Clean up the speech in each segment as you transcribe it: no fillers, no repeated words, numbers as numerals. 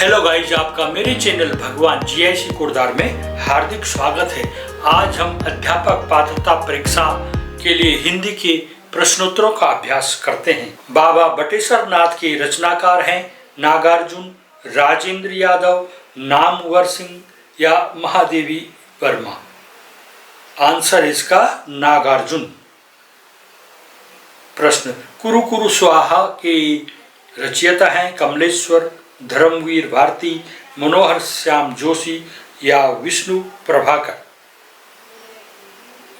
Hello guys, आपका मेरे channel भगवान जीआईसी कुरदार में हार्दिक स्वागत है। आज हम अध्यापक पात्रता परीक्षा के लिए हिंदी के प्रश्नोत्तरों का अभ्यास करते हैं। बाबा बटेश्वर नाथ के रचनाकार हैं नागार्जुन, राजेंद्र यादव, नामवर सिंह या महादेवी वर्मा। आंसर इसका नागार्जुन। प्रश्न, कुरु कुरु स्वाहा के रचयिता हैं कमलेश्वर, धर्मवीर भारती, मनोहर श्याम जोशी या विष्णु प्रभाकर।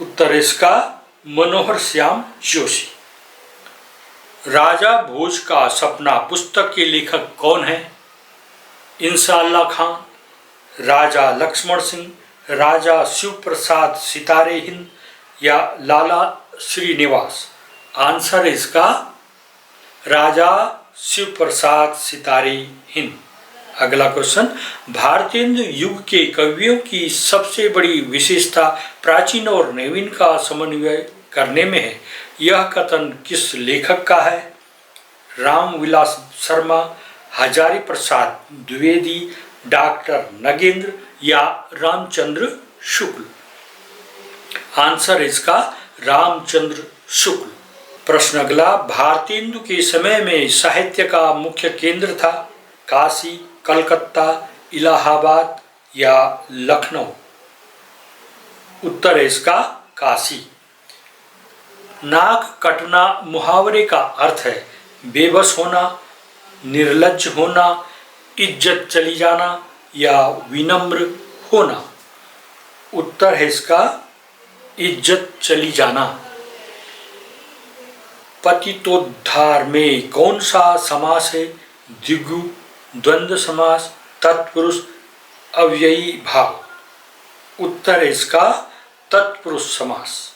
उत्तर इसका मनोहर श्याम जोशी। राजा भोज का सपना पुस्तक के लेखक कौन है? इंशाअल्लाह खान, राजा लक्ष्मण सिंह, राजा शिव प्रसाद सितारे हिंद या लाला श्रीनिवास। आंसर इसका राजा शिव प्रसाद सितारे हिंद। अगला क्वेश्चन, भारतेंदु युग के कवियों की सबसे बड़ी विशेषता प्राचीन और नवीन का समन्वय करने में है। यह कथन किस लेखक का है? रामविलास शर्मा, हजारी प्रसाद द्विवेदी, डॉक्टर नगेंद्र या रामचंद्र शुक्ल। आंसर इसका रामचंद्र शुक्ल। प्रश्न अगला, भारतेंदु के समय में साहित्य का मुख्य केंद्र था काशी, कलकत्ता, इलाहाबाद या लखनऊ। उत्तर इसका काशी। नाक कटना मुहावरे का अर्थ है बेबस होना, निर्लज्ज होना, इज्जत चली जाना या विनम्र होना। उत्तर है इसका इज्जत चली जाना। पतितोद्धार में कौन सा समास है? द्विगु, द्वंद्व समास, तत्पुरुष, अव्ययी भाव। उत्तर इसका तत्पुरुष समास।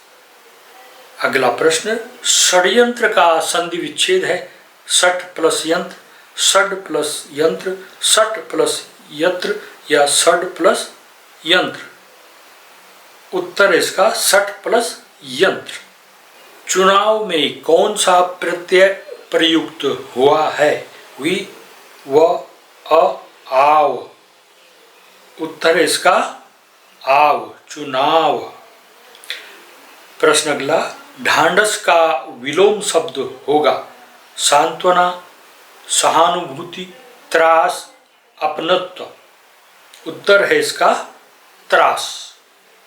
अगला प्रश्न, षड्यंत्र का संधि विच्छेद है षट प्लस यंत्र, षड प्लस यंत्र, षट प्लस यत्र या षड प्लस यंत्र। उत्तर इसका षट प्लस यंत्र। चुनाव में कौन सा प्रत्यय प्रयुक्त हुआ है? वि, व, अ, आव। उत्तर इसका आव, चुनाव। प्रश्न अगला, ढांढस का विलोम शब्द होगा सांत्वना, सहानुभूति, त्रास, अपनत्व। उत्तर है इसका त्रास।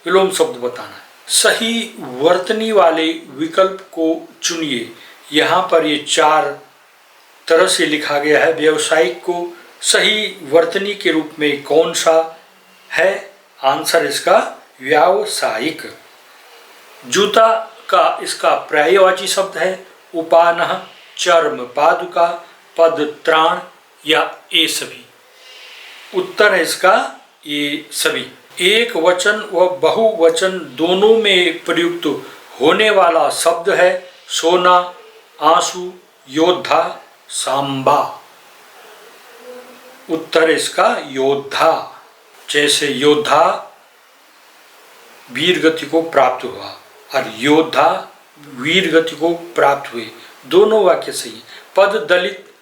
विलोम शब्द बताना है। सही वर्तनी वाले विकल्प को चुनिए। यहाँ पर ये चार तरह से लिखा गया है। व्यावसायिक को सही वर्तनी के रूप में कौन सा है? आंसर इसका व्यावसायिक। जूता का इसका पर्यायवाची शब्द है उपानह, चर्म पादुका, पदत्राण या ये सभी। उत्तर है इसका ये सभी। एक वचन व बहुवचन दोनों में प्रयुक्त होने वाला शब्द है सोना, आंसू, योद्धा, सांबा। उत्तर इसका योद्धा। जैसे योद्धा वीर गति को प्राप्त हुआ और योद्धा वीर गति को प्राप्त हुए, दोनों वाक्य सही। पद दलित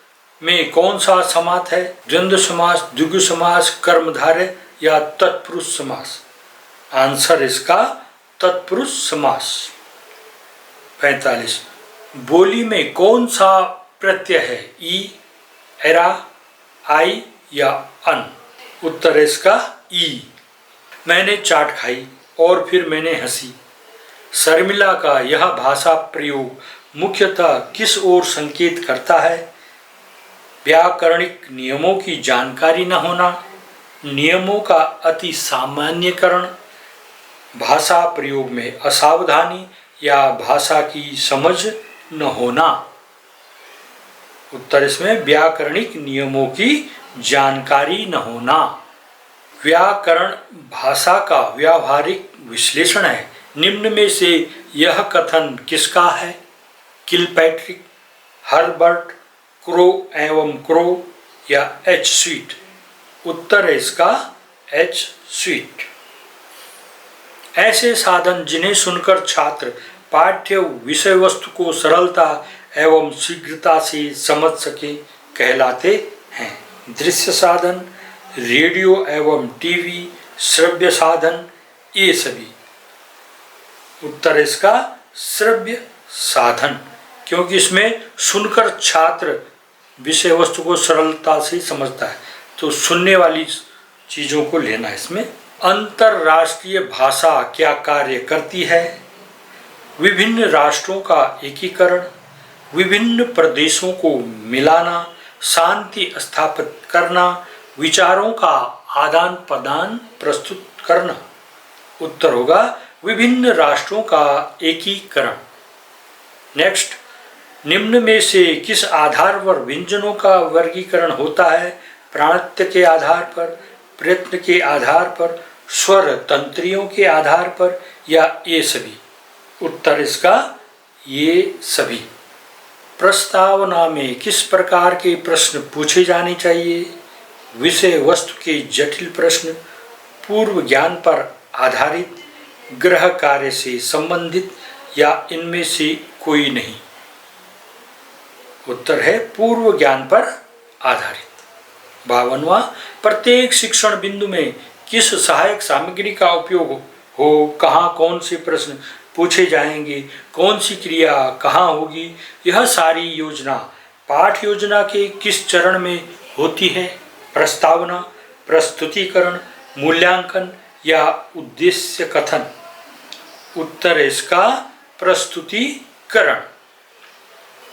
में कौन सा समास है? द्वंद्व समास, द्विगु समास, कर्मधारय या तत्पुरुष समास। आंसर इसका तत्पुरुष समास। 45, बोली में कौन सा प्रत्यय है? ई, एरा, आई या अन। उत्तर इसका ई। मैंने चाट खाई और फिर मैंने हंसी। शर्मिला का यह भाषा प्रयोग मुख्यतः किस ओर संकेत करता है? व्याकरणिक नियमों की जानकारी न होना, नियमों का अति सामान्यकरण, भाषा प्रयोग में असावधानी या भाषा की समझ न होना। उत्तर इसमें व्याकरणिक नियमों की जानकारी न होना। व्याकरण भाषा का व्यावहारिक विश्लेषण है। निम्न में से यह कथन किसका है? किलपैट्रिक, हर्बर्ट, क्रो एवं क्रो या एच स्वीट। उत्तर है इसका एच स्वीट। ऐसे साधन जिन्हें सुनकर छात्र पाठ्य विषय वस्तु को सरलता एवं शीघ्रता से समझ सके कहलाते हैं। दृश्य साधन, रेडियो एवं टीवी, श्रव्य साधन, ये सभी। उत्तर इसका श्रव्य साधन, क्योंकि इसमें सुनकर छात्र विषय वस्तु को सरलता से समझता है, तो सुनने वाली चीज़ों को लेना है इसमें। अंतर्राष्ट्रीय भाषा क्या कार्य करती है? विभिन्न राष्ट्रों का एकीकरण, विभिन्न प्रदेशों को मिलाना, शांति स्थापित करना, विचारों का आदान प्रदान प्रस्तुत करना। उत्तर होगा विभिन्न राष्ट्रों का एकीकरण। नेक्स्ट, निम्न में से किस आधार पर व्यंजनों का वर्गीकरण होता है? प्राणत्य के आधार पर, प्रयत्न के आधार पर, स्वर तंत्रियों के आधार पर, या ये सभी। उत्तर इसका ये सभी। प्रस्तावना में किस प्रकार के प्रश्न पूछे जाने चाहिए? विषय वस्तु के जटिल प्रश्न, पूर्व ज्ञान पर आधारित, गृह कार्य से संबंधित, या इनमें से कोई नहीं। उत्तर है पूर्व ज्ञान पर आधारित। 52वां, प्रत्येक शिक्षण बिंदु में किस सहायक सामग्री का उपयोग हो, कहाँ कौन से प्रश्न पूछे जाएंगे, कौन सी क्रिया कहाँ होगी, यह सारी योजना पाठ योजना के किस चरण में होती है? प्रस्तावना, प्रस्तुतिकरण, मूल्यांकन, या उद्देश्य कथन। उत्तर इसका प्रस्तुतिकरण।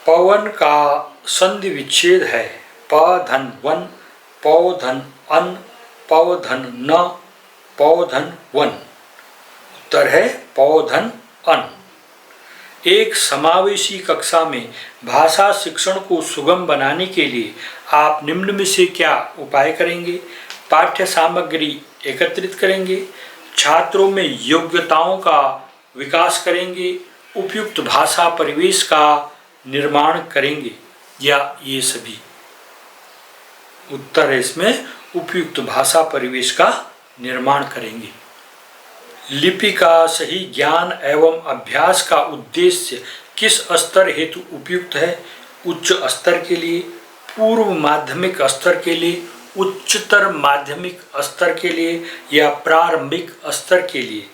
पवन का संधि विच्छेद है प धन वन, पौ धन अन, पौ धन न, पौ धन वन। उत्तर है पौ धन अन। एक समावेशी कक्षा में भाषा शिक्षण को सुगम बनाने के लिए आप निम्न में से क्या उपाय करेंगे? पाठ्य सामग्री एकत्रित करेंगे, छात्रों में योग्यताओं का विकास करेंगे, उपयुक्त भाषा परिवेश का निर्माण करेंगे, या ये सभी। उत्तर है इसमें उपयुक्त भाषा परिवेश का निर्माण करेंगे। लिपि का सही ज्ञान एवं अभ्यास का उद्देश्य किस स्तर हेतु उपयुक्त है? उच्च स्तर के लिए, पूर्व माध्यमिक स्तर के लिए, उच्चतर माध्यमिक स्तर के लिए, या प्रारंभिक स्तर के लिए।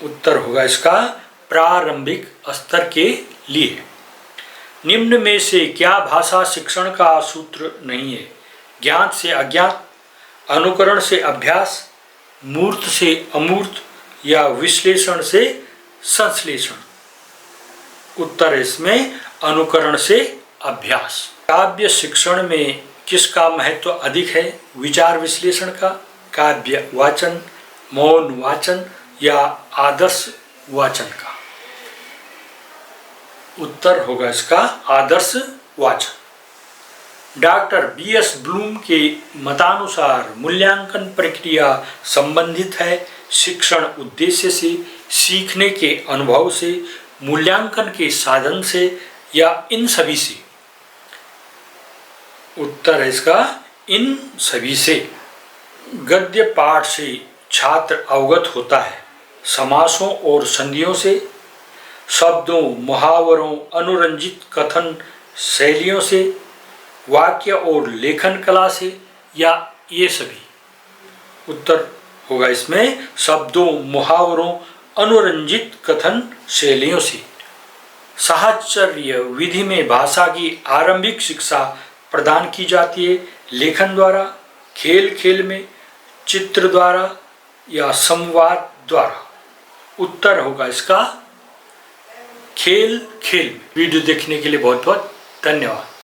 उत्तर होगा इसका प्रारंभिक स्तर के लिए। निम्न में से क्या भाषा शिक्षण का सूत्र नहीं है? ज्ञात से अज्ञात, अनुकरण से अभ्यास, मूर्त से अमूर्त, या विश्लेषण से संश्लेषण। उत्तर इसमें अनुकरण से अभ्यास। काव्य शिक्षण में किसका महत्व अधिक है? विचार विश्लेषण का, काव्य वाचन, मौन वाचन, या आदर्श वाचन का। उत्तर होगा इसका आदर्श वाचन। डॉक्टर BS ब्लूम के मतानुसार मूल्यांकन प्रक्रिया संबंधित है शिक्षण उद्देश्य से, सीखने के अनुभव से, मूल्यांकन के साधन से, या इन सभी से। उत्तर है इसका इन सभी से। गद्य पाठ से छात्र अवगत होता है समासों और संधियों से, शब्दों, मुहावरों, अनुरंजित कथन शैलियों से, वाक्य और लेखन कला से, या ये सभी। उत्तर होगा इसमें शब्दों, मुहावरों, अनुरंजित कथन शैलियों से। साहचर्य विधि में भाषा की आरंभिक शिक्षा प्रदान की जाती है लेखन द्वारा, खेल खेल में, चित्र द्वारा, या संवाद द्वारा। उत्तर होगा इसका खेल खेल में। वीडियो देखने के लिए बहुत बहुत धन्यवाद।